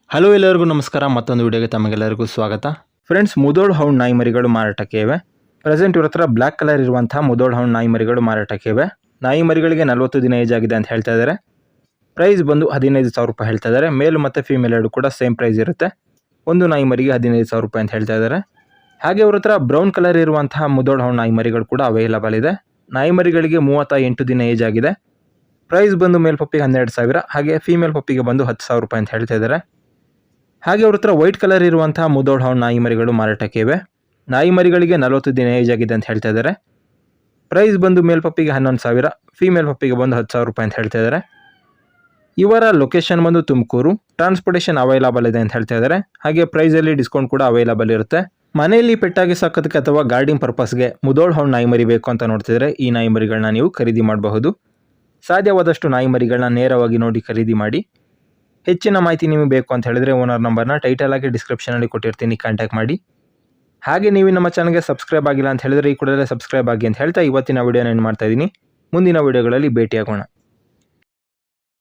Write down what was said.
Hello ಎಲ್ಲರಿಗೂ ನಮಸ್ಕಾರ. ಮತ್ತೊಂದು ವಿಡಿಯೋಗೆ ತಮಗೆಲ್ಲರಿಗೂ ಸ್ವಾಗತ. ಫ್ರೆಂಡ್ಸ್, ಮುದೋಳ್ ಹೌಂಡ್ ನಾಯಿ ಮರಿಗಳು ಮಾರಾಟಕ್ಕೆ ಇವೆ. ಪ್ರೆಸೆಂಟ್ ಇವ್ರ ಹತ್ರ ಬ್ಲ್ಯಾಕ್ ಕಲರ್ ಇರುವಂತಹ ಮುದೋಳ್ ಹೌಂಡ್ ನಾಯಿ ಮರಿಗಳು ಮಾರಾಟಕ್ಕೆ ಇವೆ. ನಾಯಿ ಮರಿಗಳಿಗೆ 40 ದಿನ ಏಜ್ ಆಗಿದೆ ಅಂತ ಹೇಳ್ತಾ ಇದ್ದಾರೆ. ಪ್ರೈಸ್ ಬಂದು 15,000 ರೂಪಾಯಿ ಹೇಳ್ತಾ ಇದ್ದಾರೆ. ಮೇಲ್ ಮತ್ತು ಫೀಮೇಲ್ ಎರಡು ಕೂಡ ಸೇಮ್ ಪ್ರೈಸ್ ಇರುತ್ತೆ. ಒಂದು ನಾಯಿ ಮರಿಗೆ 15,000 ರೂಪಾಯಿ ಅಂತ ಹೇಳ್ತಾ ಇದ್ದಾರೆ. ಹಾಗೆ ಅವ್ರ ಹತ್ರ ಬ್ರೌನ್ ಕಲರ್ ಇರುವಂತಹ ಮುದೋಳ್ ಹೌಂಡ್ ನಾಯಿ ಮರಿಗಳು ಕೂಡ ಅವೈಲಬಲ್ ಇದೆ. ನಾಯಿ ಮರಿಗಳಿಗೆ 38 ದಿನ ಏಜ್ ಆಗಿದೆ. ಪ್ರೈಸ್ ಬಂದು ಮೇಲ್ ಪಪ್ಪಿಗೆ 12,000, ಹಾಗೆ ಫೀಮೇಲ್ ಪಪ್ಪಿಗೆ ಬಂದು 10,000 ರೂಪಾಯಿ ಅಂತ ಹೇಳ್ತಾ ಇದ್ದಾರೆ. ಹಾಗೆ ಅವ್ರ ಹತ್ರ ವೈಟ್ ಕಲರ್ ಇರುವಂತಹ ಮುದೋಳ್ ಹೌಂಡ್ ನಾಯಿ ಮರಿಗಳು ಮಾರಾಟಕ್ಕೆ ಇವೆ. ನಾಯಿ ಮರಿಗಳಿಗೆ 40 ದಿನ ಏಜ್ ಆಗಿದೆ ಅಂತ ಹೇಳ್ತಾ ಇದ್ದಾರೆ. ಪ್ರೈಸ್ ಬಂದು ಮೇಲ್ ಪಪ್ಪಿಗೆ 11,000, ಫೀಮೇಲ್ ಪಪ್ಪಿಗೆ ಬಂದು 10,000 ರೂಪಾಯಿ ಅಂತ ಹೇಳ್ತಾ ಇದ್ದಾರೆ. ಇವರ ಲೊಕೇಶನ್ ಬಂದು ತುಮಕೂರು. ಟ್ರಾನ್ಸ್ಪೋರ್ಟೇಷನ್ ಅವೈಲಬಲ್ ಇದೆ ಅಂತ ಹೇಳ್ತಾ ಇದ್ದಾರೆ. ಹಾಗೆ ಪ್ರೈಸಲ್ಲಿ ಡಿಸ್ಕೌಂಟ್ ಕೂಡ ಅವೈಲಬಲ್ ಇರುತ್ತೆ. ಮನೆಯಲ್ಲಿ ಪೆಟ್ಟಾಗಿ ಸಾಕೋದಕ್ಕೆ ಅಥವಾ ಗಾರ್ಡಿಂಗ್ ಪರ್ಪಸ್ಗೆ ಮುದೋಳ್ ಹೌಂಡ್ ನಾಯಿ ಮರಿ ಬೇಕು ಅಂತ ನೋಡ್ತಿದ್ರೆ ಈ ನಾಯಿ ಮರಿಗಳನ್ನ ನೀವು ಖರೀದಿ ಮಾಡಬಹುದು. ಸಾಧ್ಯವಾದಷ್ಟು ನಾಯಿ ಮರಿಗಳನ್ನ ನೇರವಾಗಿ ನೋಡಿ ಖರೀದಿ ಮಾಡಿ. ಹೆಚ್ಚಿನ ಮಾಹಿತಿ ನಿಮಗೆ ಬೇಕು ಅಂತ ಹೇಳಿದ್ರೆ ಓನರ್ ನಂಬರ್ನ ಟೈಟಲ್ ಆಗಿ ಡಿಸ್ಕ್ರಿಪ್ಷನಲ್ಲಿ ಕೊಟ್ಟಿರ್ತೀನಿ, ಕಾಂಟ್ಯಾಕ್ಟ್ ಮಾಡಿ. ಹಾಗೆ ನೀವು ನಮ್ಮ ಚಾನಲ್ಗೆ ಸಬ್ಸ್ಕ್ರೈಬ್ ಆಗಿಲ್ಲ ಅಂತ ಹೇಳಿದ್ರೆ ಈ ಕೂಡಲೇ ಸಬ್ಸ್ಕ್ರೈಬ್ ಆಗಿ ಅಂತ ಹೇಳ್ತಾ ಇವತ್ತಿನ ವಿಡಿಯೋನ ಏನು ಮಾಡ್ತಾ ಇದ್ದೀನಿ. ಮುಂದಿನ ವಿಡಿಯೋಗಳಲ್ಲಿ ಭೇಟಿಯಾಗೋಣ.